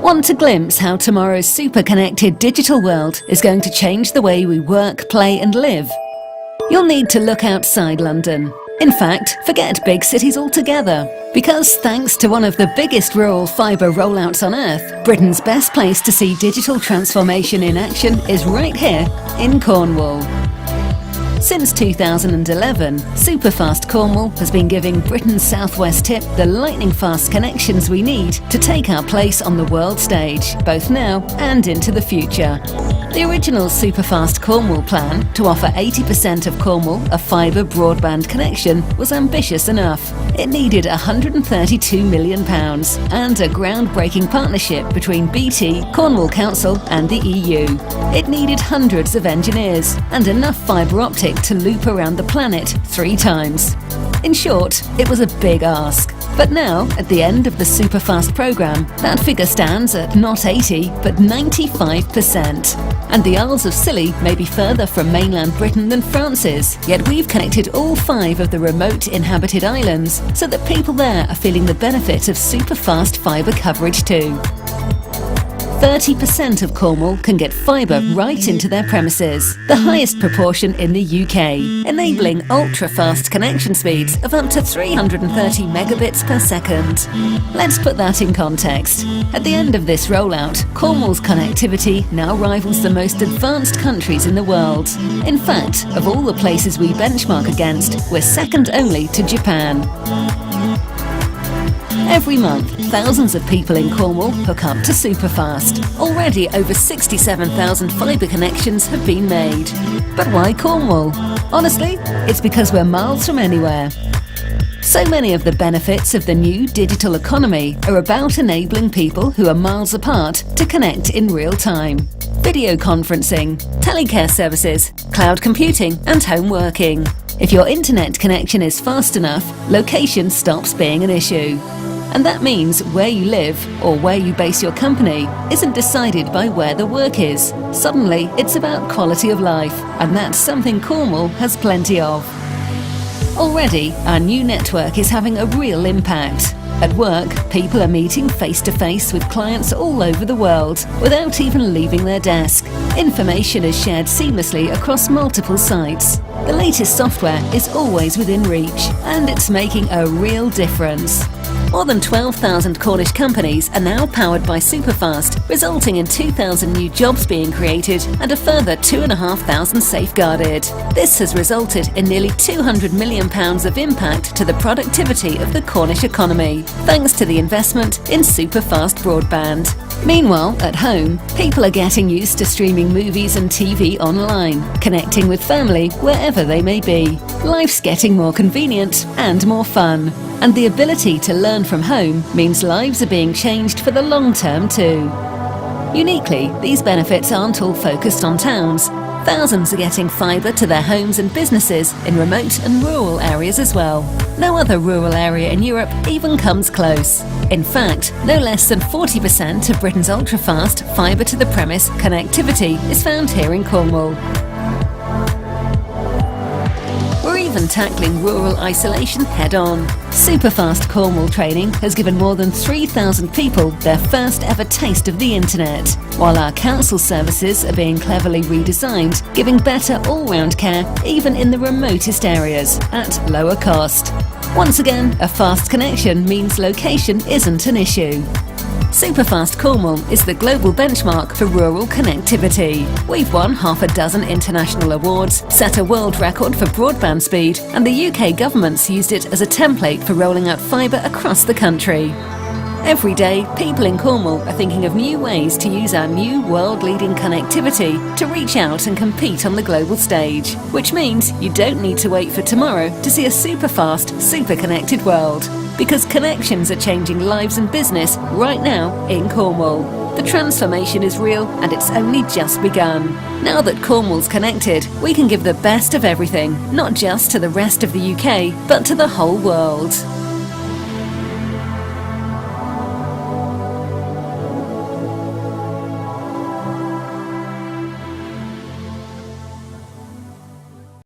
Want a glimpse how tomorrow's super-connected digital world is going to change the way we work, play and live? You'll need to look outside London. In fact, forget big cities altogether. Because thanks to one of the biggest rural fibre rollouts on Earth, Britain's best place to see digital transformation in action is right here in Cornwall. Since 2011, Superfast Cornwall has been giving Britain's southwest tip the lightning-fast connections we need to take our place on the world stage, both now and into the future. The original Superfast Cornwall plan to offer 80% of Cornwall a fibre broadband connection was ambitious enough. It needed £132 million and a groundbreaking partnership between BT, Cornwall Council and the EU. It needed hundreds of engineers and enough fibre optic to loop around the planet 3 times. In short, it was a big ask. But now, at the end of the Superfast programme, that figure stands at not 80, but 95%. And the Isles of Scilly may be further from mainland Britain than France is, yet we've connected all 5 of the remote inhabited islands so that people there are feeling the benefit of superfast fibre coverage too. 30% of Cornwall can get fibre right into their premises, the highest proportion in the UK, enabling ultra-fast connection speeds of up to 330 megabits per second. Let's put that in context. At the end of this rollout, Cornwall's connectivity now rivals the most advanced countries in the world. In fact, of all the places we benchmark against, we're second only to Japan. Every month, thousands of people in Cornwall hook up to Superfast. Already over 67,000 fibre connections have been made. But why Cornwall? Honestly, it's because we're miles from anywhere. So many of the benefits of the new digital economy are about enabling people who are miles apart to connect in real time. Video conferencing, telecare services, cloud computing and home working. If your internet connection is fast enough, location stops being an issue. And that means where you live or where you base your company isn't decided by where the work is. Suddenly, it's about quality of life, and that's something Cornwall has plenty of. Already, our new network is having a real impact. At work, people are meeting face-to-face with clients all over the world without even leaving their desk. Information is shared seamlessly across multiple sites. The latest software is always within reach, and it's making a real difference. More than 12,000 Cornish companies are now powered by Superfast, resulting in 2,000 new jobs being created and a further 2,500 safeguarded. This has resulted in nearly £200 million of impact to the productivity of the Cornish economy, thanks to the investment in superfast broadband. Meanwhile, at home, people are getting used to streaming movies and TV online, connecting with family wherever they may be. Life's getting more convenient and more fun. And the ability to learn from home means lives are being changed for the long term too. Uniquely, these benefits aren't all focused on towns. Thousands are getting fibre to their homes and businesses in remote and rural areas as well. No other rural area in Europe even comes close. In fact, no less than 40% of Britain's ultra-fast fibre-to-the-premise connectivity is found here in Cornwall. Even tackling rural isolation head-on. Superfast Cornwall training has given more than 3,000 people their first ever taste of the internet, while our council services are being cleverly redesigned, giving better all-round care even in the remotest areas at lower cost. Once again, a fast connection means location isn't an issue. Superfast Cornwall is the global benchmark for rural connectivity. We've won half a dozen international awards, set a world record for broadband speed, and the UK government's used it as a template for rolling out fibre across the country. Every day, people in Cornwall are thinking of new ways to use our new world-leading connectivity to reach out and compete on the global stage, which means you don't need to wait for tomorrow to see a super-fast, super-connected world. Because connections are changing lives and business right now in Cornwall. The transformation is real and it's only just begun. Now that Cornwall's connected, we can give the best of everything, not just to the rest of the UK, but to the whole world.